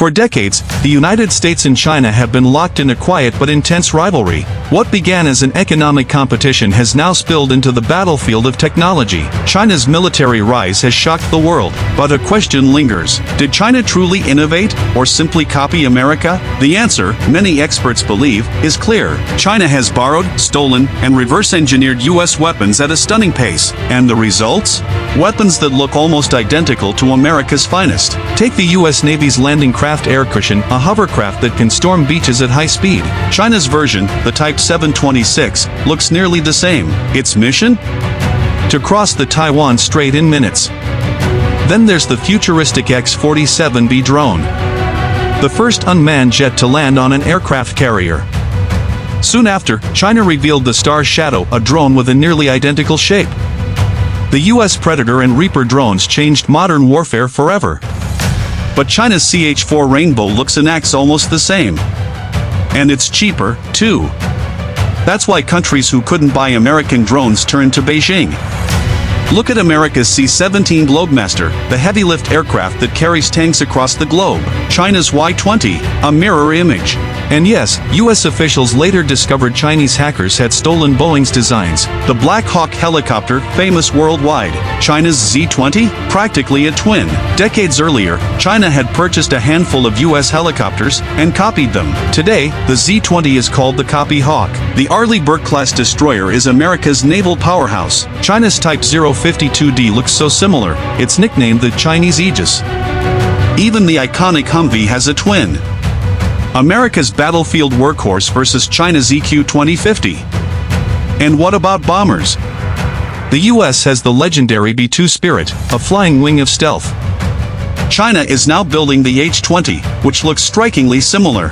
For decades, the United States and China have been locked in a quiet but intense rivalry. What began as an economic competition has now spilled into the battlefield of technology. China's military rise has shocked the world, but a question lingers. Did China truly innovate, or simply copy America? The answer, many experts believe, is clear. China has borrowed, stolen, and reverse-engineered U.S. weapons at a stunning pace. And the results? Weapons that look almost identical to America's finest. Take the U.S. Navy's landing craft air cushion, a hovercraft that can storm beaches at high speed. China's version, the Type 726, looks nearly the same. Its mission? To cross the Taiwan Strait in minutes. Then there's the futuristic X-47B drone, the first unmanned jet to land on an aircraft carrier. Soon after, China revealed the Star Shadow, a drone with a nearly identical shape. The U.S. Predator and Reaper drones changed modern warfare forever. But China's CH-4 Rainbow looks and acts almost the same. And it's cheaper, too. That's why countries who couldn't buy American drones turned to Beijing. Look at America's C-17 Globemaster, the heavy-lift aircraft that carries tanks across the globe. China's Y-20, a mirror image. And yes, U.S. officials later discovered Chinese hackers had stolen Boeing's designs. The Black Hawk helicopter, famous worldwide. China's Z-20? Practically a twin. Decades earlier, China had purchased a handful of U.S. helicopters and copied them. Today, the Z-20 is called the Copy Hawk. The Arleigh Burke-class destroyer is America's naval powerhouse. China's Type 052D looks so similar, it's nicknamed the Chinese Aegis. Even the iconic Humvee has a twin. America's battlefield workhorse versus China's EQ-2050. And what about bombers? The U.S. has the legendary B-2 Spirit, a flying wing of stealth. China is now building the H-20, which looks strikingly similar.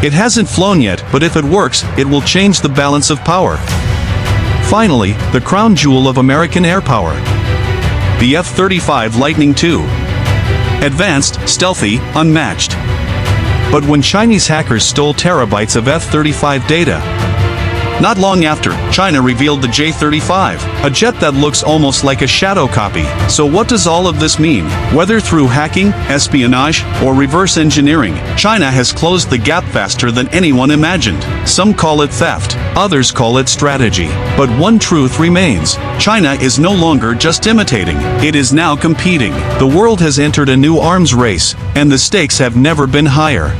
It hasn't flown yet, but if it works, it will change the balance of power. Finally, the crown jewel of American air power. The F-35 Lightning II. Advanced, stealthy, unmatched. But when Chinese hackers stole terabytes of F-35 data, not long after, China revealed the J-35, a jet that looks almost like a shadow copy. So what does all of this mean? Whether through hacking, espionage, or reverse engineering, China has closed the gap faster than anyone imagined. Some call it theft, others call it strategy. But one truth remains. China is no longer just imitating, it is now competing. The world has entered a new arms race, and the stakes have never been higher.